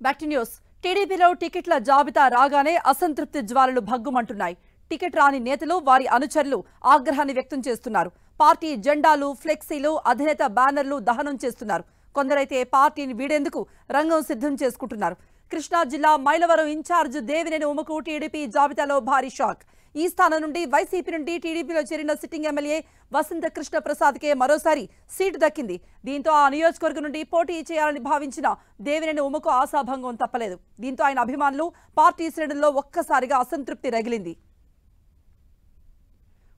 Back to news. టీడీపీలో టికెట్ల జాబితా రాగానే అసంతృప్తి జ్వాలలు భగ్గుమంటున్నాయి. టికెట్ రాని నేతలు, వారి అనుచరులు ఆగ్రహాన్ని వ్యక్తం చేస్తున్నారు. పార్టీ జెండాలు, ఫ్లెక్సీలు, అధినేత బ్యానర్లు దహనం చేస్తున్నారు. కొందరైతే పార్టీని వీడేందుకు రంగం సిద్ధం చేసుకుంటున్నారు. కృష్ణా జిల్లా మైలవరం ఇన్ఛార్జ్ దేవినేని ఉమకు టీడీపీ జాబితాలో భారీ షాక్. ఈ స్థానం నుండి వైసీపీ నుండి టీడీపీలో చేరిన సిట్టింగ్ ఎమ్మెల్యే వసంత కృష్ణ ప్రసాద్కే మరోసారి సీటు దక్కింది. దీంతో ఆ నియోజకవర్గం నుండి పోటీ చేయాలని భావించిన దేవినేని ఉమకు ఆశాభంగం తప్పలేదు. దీంతో ఆయన అభిమానులు, పార్టీ శ్రేణుల్లో ఒక్కసారిగా అసంతృప్తి రగిలింది.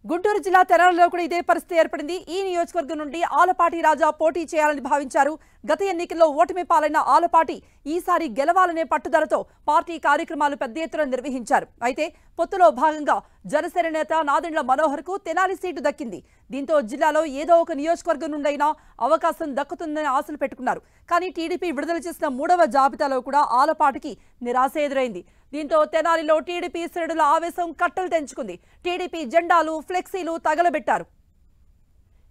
గుంటూరు జిల్లా తెనాలిలో కూడా ఇదే పరిస్థితి ఏర్పడింది. ఈ నియోజకవర్గం నుండి ఆలపాటి రాజా పోటీ చేయాలని భావించారు. గత ఎన్నికల్లో ఓటమి పాలైన ఆలపాటి ఈసారి గెలవాలనే పట్టుదలతో పార్టీ కార్యక్రమాలు పెద్ద ఎత్తున నిర్వహించారు. అయితే పొత్తులో భాగంగా జనసేన నేత నాదెండ్ల మనోహర్ కు తెనాలి సీటు దక్కింది. దీంతో జిల్లాలో ఏదో ఒక నియోజకవర్గం నుండైనా అవకాశం దక్కుతుందని ఆశలు పెట్టుకున్నారు. కానీ టీడీపీ విడుదల చేసిన 3వ జాబితాలో కూడా ఆలపాటికి నిరాశ ఎదురైంది. దీంతో తెనాలిలో టీడీపీ శ్రేణుల ఆవేశం కట్టలు తెంచుకుంది. టీడీపీ జెండాలు, ఫ్లెక్సీలు తగలబెట్టారు.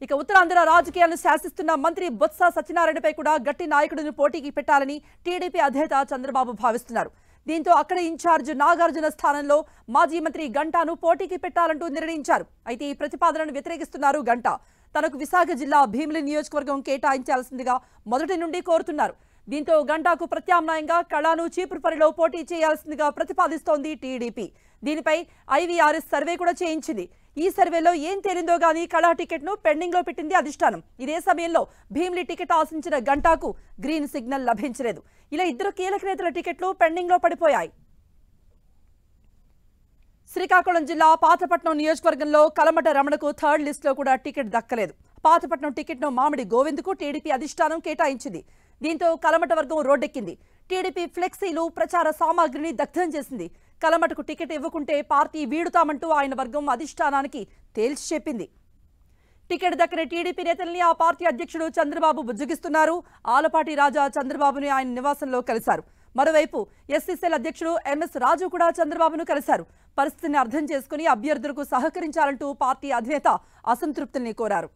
ఇక ఉత్తరాంధ్ర రాజకీయాలను శాసిస్తున్న మంత్రి బొత్స సత్యనారాయణపై కూడా గట్టి నాయకుడిని పోటీకి పెట్టాలని టీడీపీ అధినేత చంద్రబాబు భావిస్తున్నారు. దీంతో అక్కడ ఇన్ఛార్జ్ నాగార్జున స్థానంలో మాజీ మంత్రి గంటాను పోటీకి పెట్టాలంటూ నిర్ణయించారు. అయితే ఈ ప్రతిపాదనను వ్యతిరేకిస్తున్నారు గంట. తనకు విశాఖ జిల్లా భీమిలి నియోజకవర్గం కేటాయించాల్సిందిగా మొదటి నుండి కోరుతున్నారు. దీంతో గంటాకు ప్రత్యామ్నాయంగా కళాను చీపురుపల్లిలో పోటీ చేయాల్సిందిగా ప్రతిపాదిస్తోంది టీడీపీ. దీనిపై ఐవీఆర్ఎస్ సర్వే కూడా చేయించింది. ఈ సర్వేలో ఏం తేలిందో గానీ కళా టికెట్ ను పెండింగ్ లో పెట్టింది అధిష్టానం. ఇదే సమయంలో భీమిలి టికెట్ ఆశించిన గంటాకు గ్రీన్ సిగ్నల్ లభించలేదు. ఇలా ఇద్దరు కీలక నేతల టికెట్లు పెండింగ్ లో పడిపోయాయి. శ్రీకాకుళం జిల్లా పాతపట్నం నియోజకవర్గంలో కలమట రమణకు థర్డ్ లిస్ట్ లో కూడా టికెట్ దక్కలేదు. పాతపట్నం టికెట్ ను మామిడి గోవింద్ కు టీడీపీ అధిష్టానం కేటాయించింది. దీంతో కలమట వర్గం రోడ్డెక్కింది. టీడీపీ ఫ్లెక్సీలు, ప్రచార సామాగ్రిని దగ్ధం చేసింది. కలమటకు టికెట్ ఇవ్వకుంటే పార్టీ వీడుతామంటూ ఆయన వర్గం అధిష్టానానికి తేల్చి చెప్పింది. టికెట్ దక్కని టీడీపీ నేతల్ని ఆ పార్టీ అధ్యక్షుడు చంద్రబాబు బుజ్జగిస్తున్నారు. ఆలపాటి రాజా చంద్రబాబుని ఆయన నివాసంలో కలిశారు. మరోవైపు ఎస్సీసీఎల్ అధ్యక్షుడు ఎంఎస్ రాజు కూడా చంద్రబాబును కలిశారు. పరిస్థితిని అర్థం చేసుకుని అభ్యర్థులకు సహకరించాలంటూ పార్టీ అధినేత అసంతృప్తుల్ని కోరారు.